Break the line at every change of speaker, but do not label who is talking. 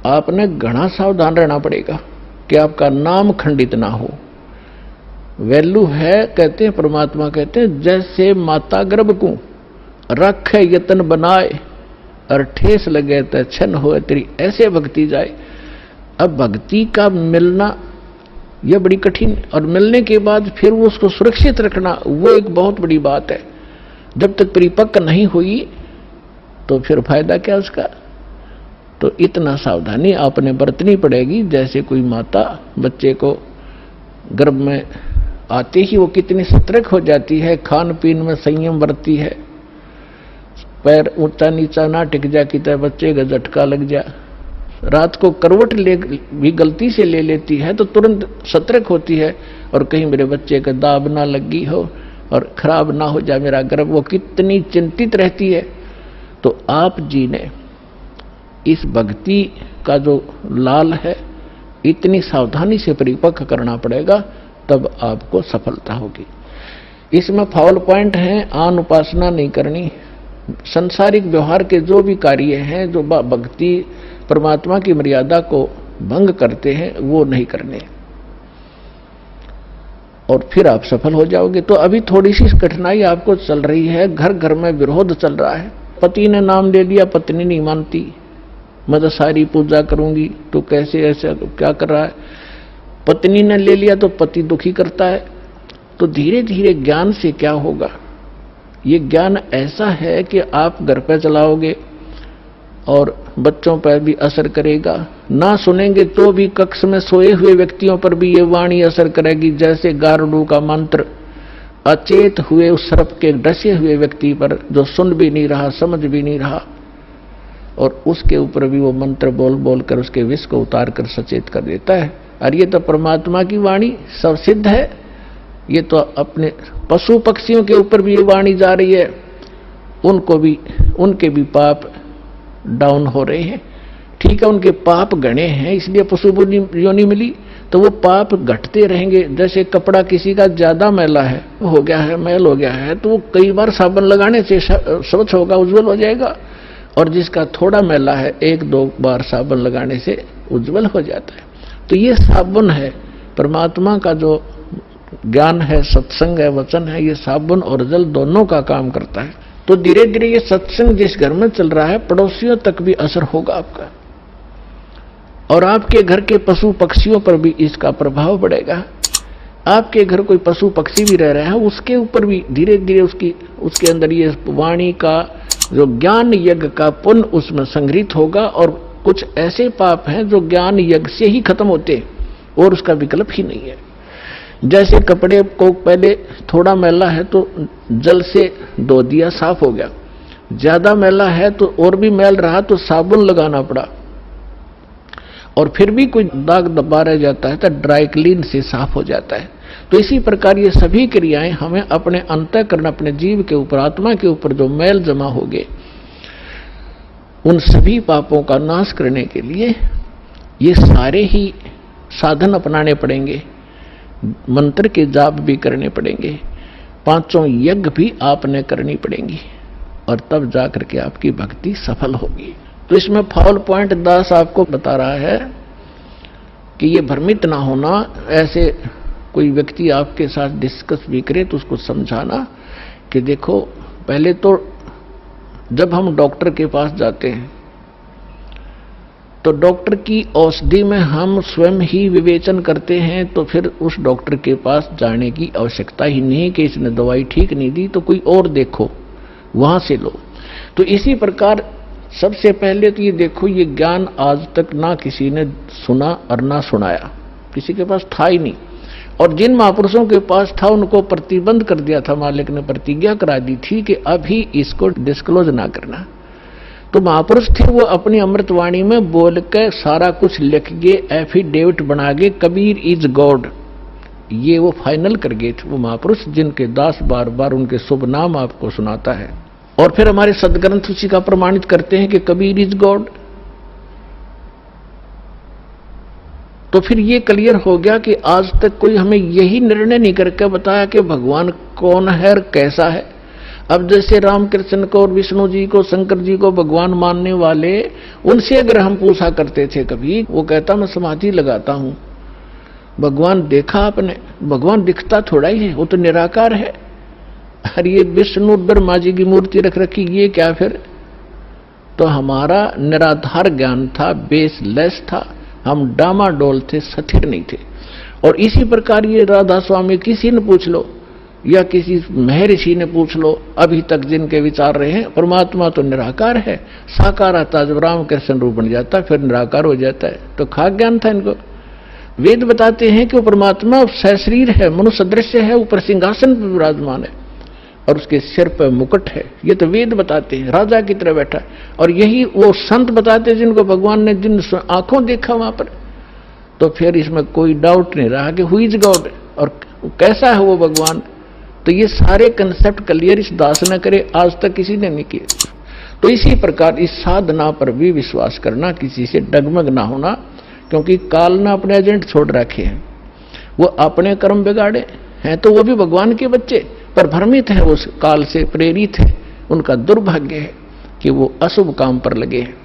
आपने घना सावधान रहना पड़ेगा कि आपका नाम खंडित ना हो। वैल्यू है, कहते हैं परमात्मा कहते हैं, जैसे माता गर्भ को रखे यतन बनाए और ठेस लगे तो छन हो तेरी, ऐसे भक्ति जाए। अब भक्ति का मिलना यह बड़ी कठिन, और मिलने के बाद फिर वो उसको सुरक्षित रखना वो एक बहुत बड़ी बात है। जब तक परिपक्व नहीं हुई तो फिर फायदा क्या उसका। तो इतना सावधानी आपने बरतनी पड़ेगी। जैसे कोई माता बच्चे को गर्भ में आते ही वो कितनी सतर्क हो जाती है, खान पीन में संयम बरतती है, पैर ऊंचा नीचा ना टिक जा कि बच्चे का झटका लग जा। रात को करवट ले भी गलती से ले लेती है तो तुरंत सतर्क होती है, और कहीं मेरे बच्चे का दाब ना लगी हो और खराब ना हो जाए मेरा गर्भ, वो कितनी चिंतित रहती है। तो आप जी ने इस भक्ति का जो लाल है इतनी सावधानी से परिपक्व करना पड़ेगा, तब आपको सफलता होगी। इसमें फाउल पॉइंट है, आन उपासना नहीं करनी। संसारिक व्यवहार के जो भी कार्य हैं जो भक्ति परमात्मा की मर्यादा को भंग करते हैं वो नहीं करने, और फिर आप सफल हो जाओगे। तो अभी थोड़ी सी कठिनाई आपको चल रही है, घर घर में विरोध चल रहा है। पति ने नाम दे दिया, पत्नी नहीं मानती, मैं तो सारी पूजा करूंगी, तो कैसे ऐसा क्या कर रहा है। पत्नी ने ले लिया तो पति दुखी करता है। तो धीरे धीरे ज्ञान से क्या होगा, ये ज्ञान ऐसा है कि आप घर पे चलाओगे और बच्चों पर भी असर करेगा। ना सुनेंगे तो भी कक्ष में सोए हुए व्यक्तियों पर भी ये वाणी असर करेगी, जैसे गारुड़ का मंत्र अचेत हुए उस सर्प के डसे हुए व्यक्ति पर जो सुन भी नहीं रहा, समझ भी नहीं रहा, और उसके ऊपर भी वो मंत्र बोल बोल कर उसके विष को उतार कर सचेत कर देता है। और ये तो परमात्मा की वाणी सब सिद्ध है। ये तो अपने पशु पक्षियों के ऊपर भी ये वाणी जा रही है, उनको भी, उनके भी पाप डाउन हो रहे हैं। ठीक है, उनके पाप गणे हैं इसलिए पशु योनि मिली, तो वो पाप घटते रहेंगे। जैसे कपड़ा किसी का ज्यादा मैला है, हो गया है, मैल हो गया है, तो वो कई बार साबुन लगाने से स्वच्छ होगा, उज्जवल हो जाएगा। और जिसका थोड़ा मैला है, एक दो बार साबुन लगाने से उज्जवल हो जाता है। तो ये साबुन है, परमात्मा का जो ज्ञान है, सत्संग है, वचन है, ये साबुन और जल दोनों का काम करता है। तो धीरे धीरे ये सत्संग जिस घर में चल रहा है, पड़ोसियों तक भी असर होगा आपका, और आपके घर के पशु पक्षियों पर भी इसका प्रभाव पड़ेगा। आपके घर कोई पशु पक्षी भी रह रहा है, उसके ऊपर भी धीरे धीरे उसके अंदर ये वाणी का जो ज्ञान यज्ञ का पुण्य उसमें संग्रहित होगा। और कुछ ऐसे पाप हैं जो ज्ञान यज्ञ से ही खत्म होते और उसका विकल्प ही नहीं है। जैसे कपड़े को पहले थोड़ा मैला है तो जल से धो दिया, साफ हो गया। ज्यादा मैला है तो और भी मैल रहा तो साबुन लगाना पड़ा, और फिर भी कोई दाग दबा रह जाता है तो ड्राई क्लीन से साफ हो जाता है। तो इसी प्रकार ये सभी क्रियाएं हमें अपने अंतःकरण, अपने जीव के ऊपर, आत्मा के ऊपर जो मैल जमा हो गए, उन सभी पापों का नाश करने के लिए ये सारे ही साधन अपनाने पड़ेंगे। मंत्र के जाप भी करने पड़ेंगे, पांचों यज्ञ भी आपने करनी पड़ेंगी, और तब जाकर के आपकी भक्ति सफल होगी। तो इसमें फाउल पॉइंट दास आपको बता रहा है कि ये भ्रमित ना होना। ऐसे कोई व्यक्ति आपके साथ डिस्कस भी करे तो उसको समझाना कि देखो, पहले तो जब हम डॉक्टर के पास जाते हैं तो डॉक्टर की औषधि में हम स्वयं ही विवेचन करते हैं, तो फिर उस डॉक्टर के पास जाने की आवश्यकता ही नहीं कि इसने दवाई ठीक नहीं दी तो कोई और देखो, वहां से लो। तो इसी प्रकार सबसे पहले तो ये देखो, ये ज्ञान आज तक ना किसी ने सुना और ना सुनाया, किसी के पास था ही नहीं। और जिन महापुरुषों के पास था उनको प्रतिबंध कर दिया था, मालिक ने प्रतिज्ञा करा दी थी कि अभी इसको डिस्क्लोज ना करना। तो महापुरुष थे, वो अपनी अमृतवाणी में बोल के सारा कुछ लिख गए, एफिडेविट बना गए, कबीर इज गॉड, ये वो फाइनल कर गए थे वो महापुरुष, जिनके दास बार बार उनके शुभ नाम आपको सुनाता है। और फिर हमारे सदग्रंथ उसी का प्रमाणित करते हैं कि कबीर इज गॉड। तो फिर ये क्लियर हो गया कि आज तक कोई हमें यही निर्णय नहीं करके बताया कि भगवान कौन है और कैसा है। अब जैसे रामकृष्ण को और विष्णु जी को, शंकर जी को भगवान मानने वाले, उनसे अगर हम पूछा करते थे कभी, वो कहता मैं समाधि लगाता हूं, भगवान देखा आपने? भगवान दिखता थोड़ा ही है, वो तो निराकार है। अरे ये विष्णु ब्रह्मा जी की मूर्ति रख रखी, ये क्या फिर? तो हमारा निराधार ज्ञान था, बेसलेस था, हम डामाडोल थे, स्थिर नहीं थे। और इसी प्रकार ये राधा स्वामी किसी ने पूछ लो या किसी महर्षि ने पूछ लो, अभी तक जिनके विचार रहे हैं, परमात्मा तो निराकार है, साकार आता जब रामकृष्ण रूप बन जाता फिर निराकार हो जाता है। तो खाक ज्ञान था इनको। वेद बताते हैं कि वो परमात्मा सशरीर है, मनुष्य दृश्य है, ऊपर सिंहासन पर विराजमान है और उसके सिर पर मुकुट है। ये तो वेद बताते हैं, राजा की तरह बैठा। और यही वो संत बताते जिनको भगवान ने जिन आंखों देखा वहां पर। तो फिर इसमें कोई डाउट नहीं रहा कि हु इज गॉड और कैसा है वो भगवान। तो ये सारे कंसेप्ट क्लियर इस दास ने करे, आज तक किसी ने नहीं किए। तो इसी प्रकार इस साधना पर भी विश्वास करना, किसी से डगमग ना होना, क्योंकि काल ने अपने एजेंट छोड़ रखे हैं, वो अपने कर्म बिगाड़े हैं, तो वो भी भगवान के बच्चे पर भ्रमित है, उस काल से प्रेरित है। उनका दुर्भाग्य है कि वो अशुभ काम पर लगे हैं।